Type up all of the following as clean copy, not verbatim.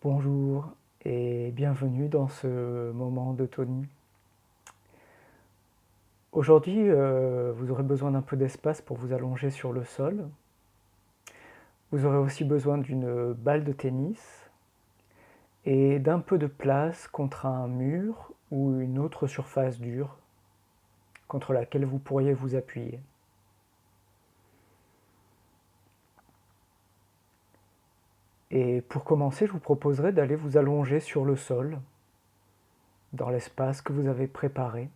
Bonjour et bienvenue dans ce moment d'autonomie. Aujourd'hui, vous aurez besoin d'un peu d'espace pour vous allonger sur le sol. Vous aurez aussi besoin d'une balle de tennis et d'un peu de place contre un mur ou une autre surface dure contre laquelle vous pourriez vous appuyer. Et pour commencer, je vous proposerai d'aller vous allonger sur le sol, dans l'espace que vous avez préparé.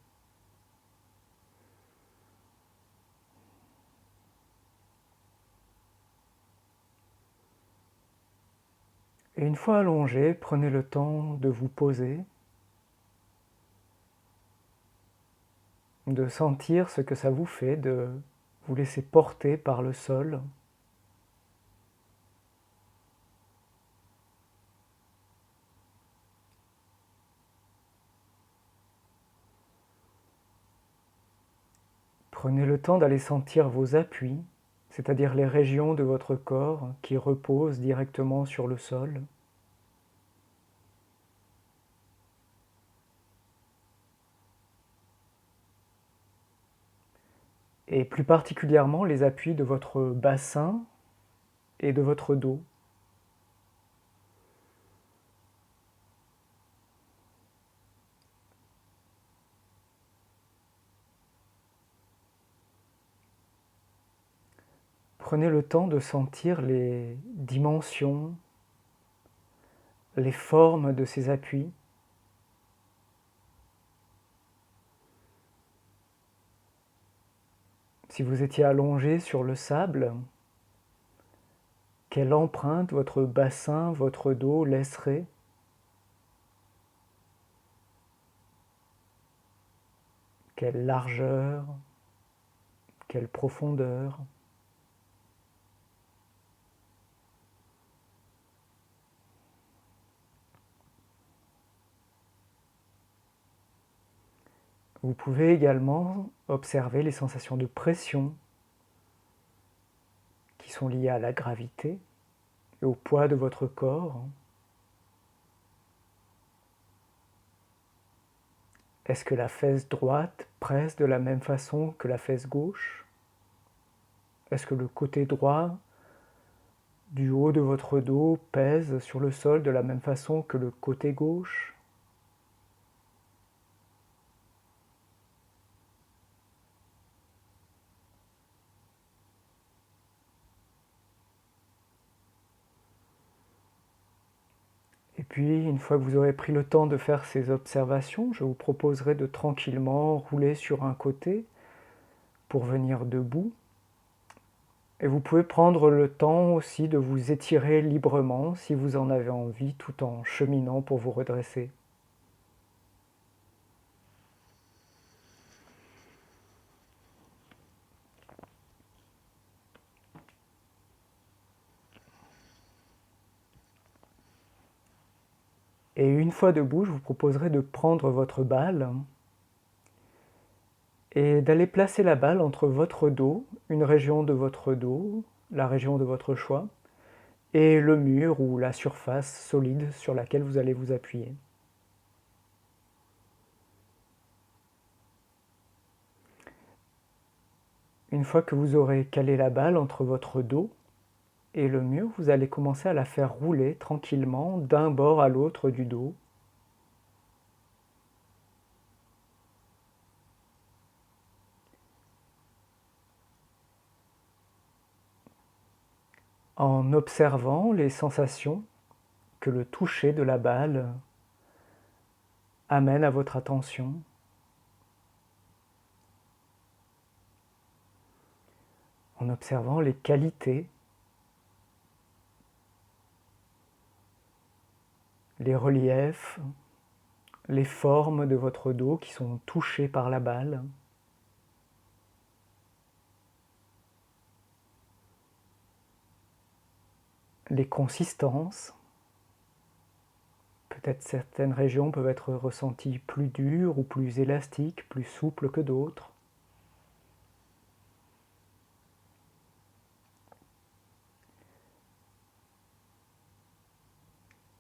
Et une fois allongé, prenez le temps de vous poser, de sentir ce que ça vous fait de vous laisser porter par le sol. Prenez le temps d'aller sentir vos appuis, c'est-à-dire les régions de votre corps qui reposent directement sur le sol. Et plus particulièrement les appuis de votre bassin et de votre dos. Prenez le temps de sentir les dimensions, les formes de ces appuis. Si vous étiez allongé sur le sable, quelle empreinte votre bassin, votre dos laisserait? Quelle largeur, quelle profondeur? Vous pouvez également observer les sensations de pression qui sont liées à la gravité et au poids de votre corps. Est-ce que la fesse droite presse de la même façon que la fesse gauche? Est-ce que le côté droit du haut de votre dos pèse sur le sol de la même façon que le côté gauche? Et puis, une fois que vous aurez pris le temps de faire ces observations, je vous proposerai de tranquillement rouler sur un côté pour venir debout. Et vous pouvez prendre le temps aussi de vous étirer librement si vous en avez envie, tout en cheminant pour vous redresser. Et une fois debout, je vous proposerai de prendre votre balle et d'aller placer la balle entre votre dos, une région de votre dos, la région de votre choix, et le mur ou la surface solide sur laquelle vous allez vous appuyer. Une fois que vous aurez calé la balle entre votre dos et le mur, vous allez commencer à la faire rouler tranquillement d'un bord à l'autre du dos. En observant les sensations que le toucher de la balle amène à votre attention. En observant les qualités, les reliefs, les formes de votre dos qui sont touchées par la balle. Les consistances. Peut-être certaines régions peuvent être ressenties plus dures ou plus élastiques, plus souples que d'autres.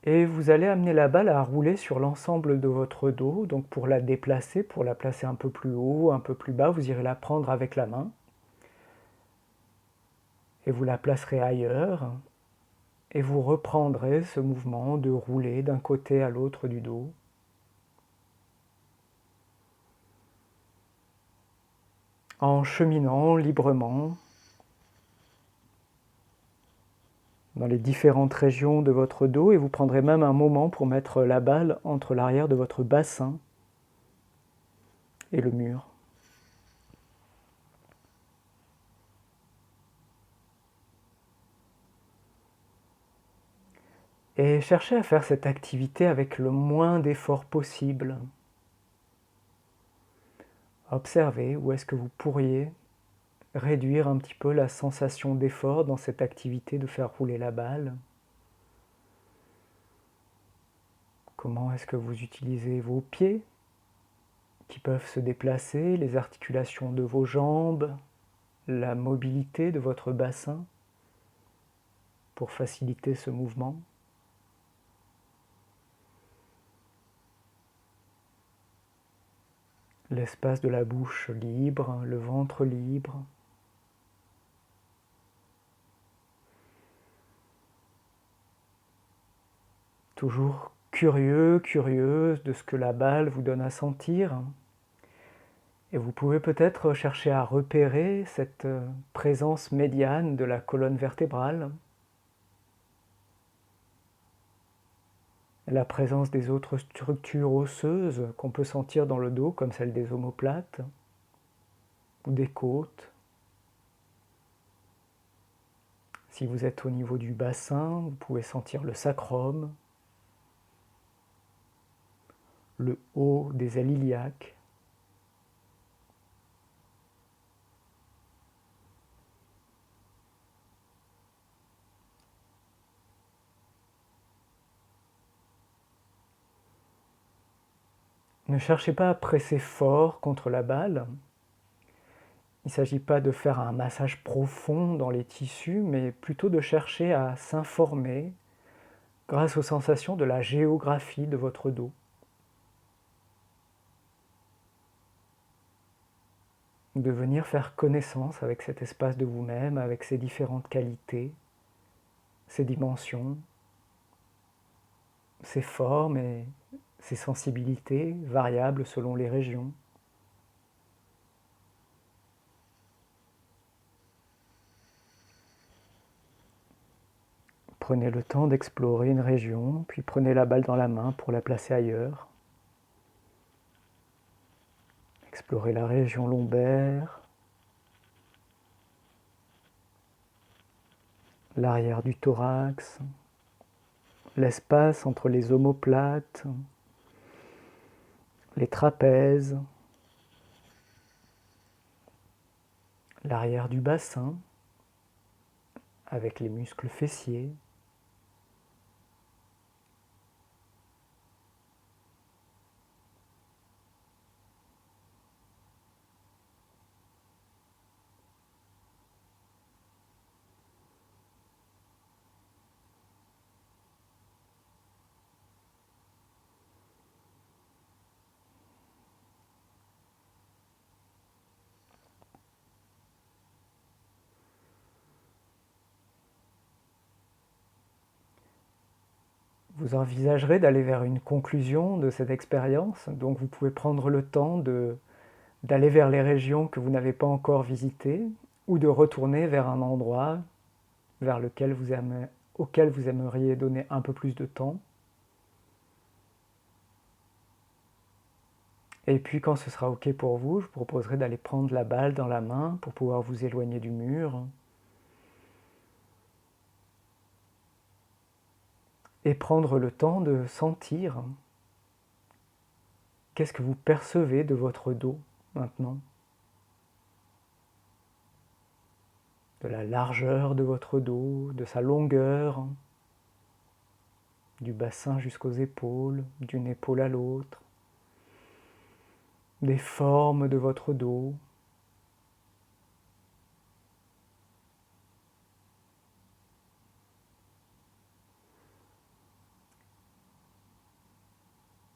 Et vous allez amener la balle à rouler sur l'ensemble de votre dos. Donc pour la déplacer, pour la placer un peu plus haut, un peu plus bas, vous irez la prendre avec la main. Et vous la placerez ailleurs. Et vous reprendrez ce mouvement de rouler d'un côté à l'autre du dos. En cheminant librement dans les différentes régions de votre dos, et vous prendrez même un moment pour mettre la balle entre l'arrière de votre bassin et le mur. Et cherchez à faire cette activité avec le moins d'efforts possible. Observez où est-ce que vous pourriez réduire un petit peu la sensation d'effort dans cette activité de faire rouler la balle. Comment est-ce que vous utilisez vos pieds qui peuvent se déplacer, les articulations de vos jambes, la mobilité de votre bassin pour faciliter ce mouvement. L'espace de la bouche libre, le ventre libre. Toujours curieux, curieuse de ce que la balle vous donne à sentir. Et vous pouvez peut-être chercher à repérer cette présence médiane de la colonne vertébrale, la présence des autres structures osseuses qu'on peut sentir dans le dos, comme celle des omoplates ou des côtes. Si vous êtes au niveau du bassin, vous pouvez sentir le sacrum, le haut des ailes iliaques. Ne cherchez pas à presser fort contre la balle. Il ne s'agit pas de faire un massage profond dans les tissus, mais plutôt de chercher à s'informer grâce aux sensations de la géographie de votre dos. De venir faire connaissance avec cet espace de vous-même, avec ses différentes qualités, ses dimensions, ses formes et ses sensibilités variables selon les régions. Prenez le temps d'explorer une région, puis prenez la balle dans la main pour la placer ailleurs. Explorez la région lombaire, l'arrière du thorax, l'espace entre les omoplates, les trapèzes, l'arrière du bassin avec les muscles fessiers. Vous envisagerez d'aller vers une conclusion de cette expérience, donc vous pouvez prendre le temps d'aller vers les régions que vous n'avez pas encore visitées ou de retourner vers un endroit vers auquel vous aimeriez donner un peu plus de temps. Et puis quand ce sera OK pour vous, je vous proposerai d'aller prendre la balle dans la main pour pouvoir vous éloigner du mur et prendre le temps de sentir qu'est-ce que vous percevez de votre dos maintenant, de la largeur de votre dos, de sa longueur, du bassin jusqu'aux épaules, d'une épaule à l'autre, des formes de votre dos.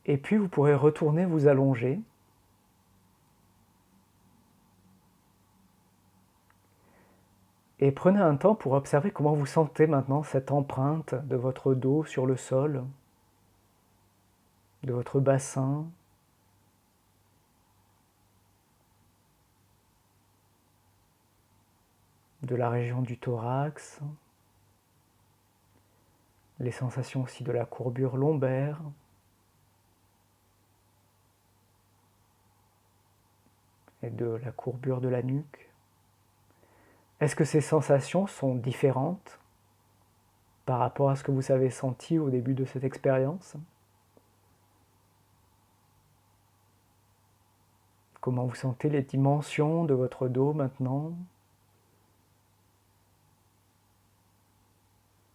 Et puis vous pourrez retourner vous allonger. Et prenez un temps pour observer comment vous sentez maintenant cette empreinte de votre dos sur le sol, de votre bassin, de la région du thorax, les sensations aussi de la courbure lombaire, et de la courbure de la nuque. Est-ce que ces sensations sont différentes par rapport à ce que vous avez senti au début de cette expérience? Comment vous sentez les dimensions de votre dos maintenant?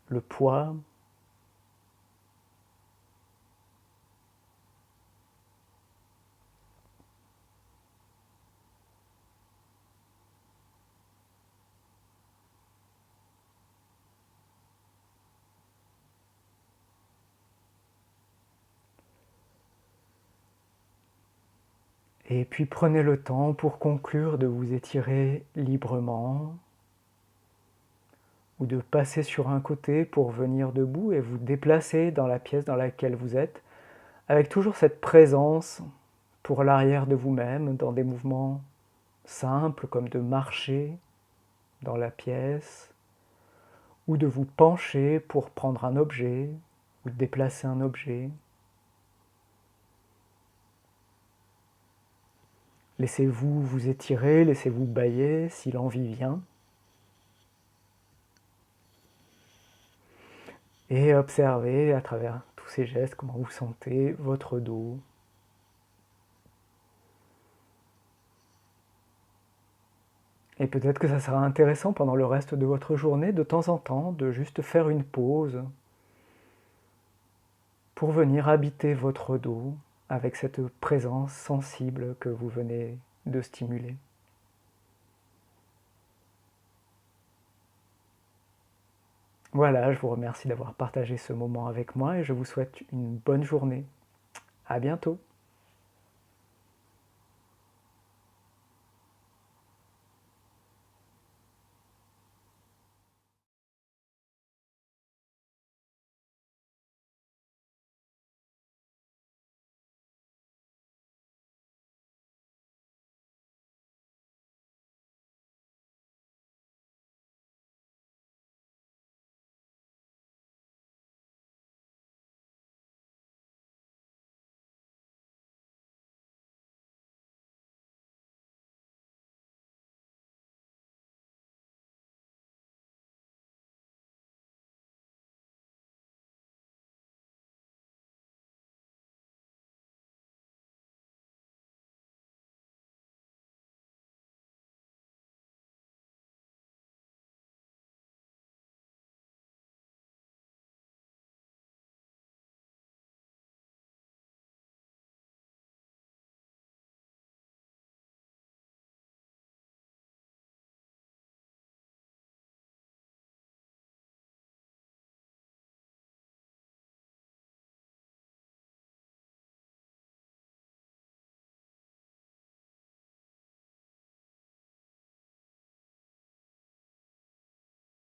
Le poids? Et puis prenez le temps pour conclure de vous étirer librement ou de passer sur un côté pour venir debout et vous déplacer dans la pièce dans laquelle vous êtes, avec toujours cette présence pour l'arrière de vous-même dans des mouvements simples comme de marcher dans la pièce ou de vous pencher pour prendre un objet ou déplacer un objet. Laissez-vous vous étirer, laissez-vous bâiller si l'envie vient. Et observez à travers tous ces gestes comment vous sentez votre dos. Et peut-être que ça sera intéressant pendant le reste de votre journée de temps en temps de juste faire une pause pour venir habiter votre dos avec cette présence sensible que vous venez de stimuler. Voilà, je vous remercie d'avoir partagé ce moment avec moi et je vous souhaite une bonne journée. À bientôt.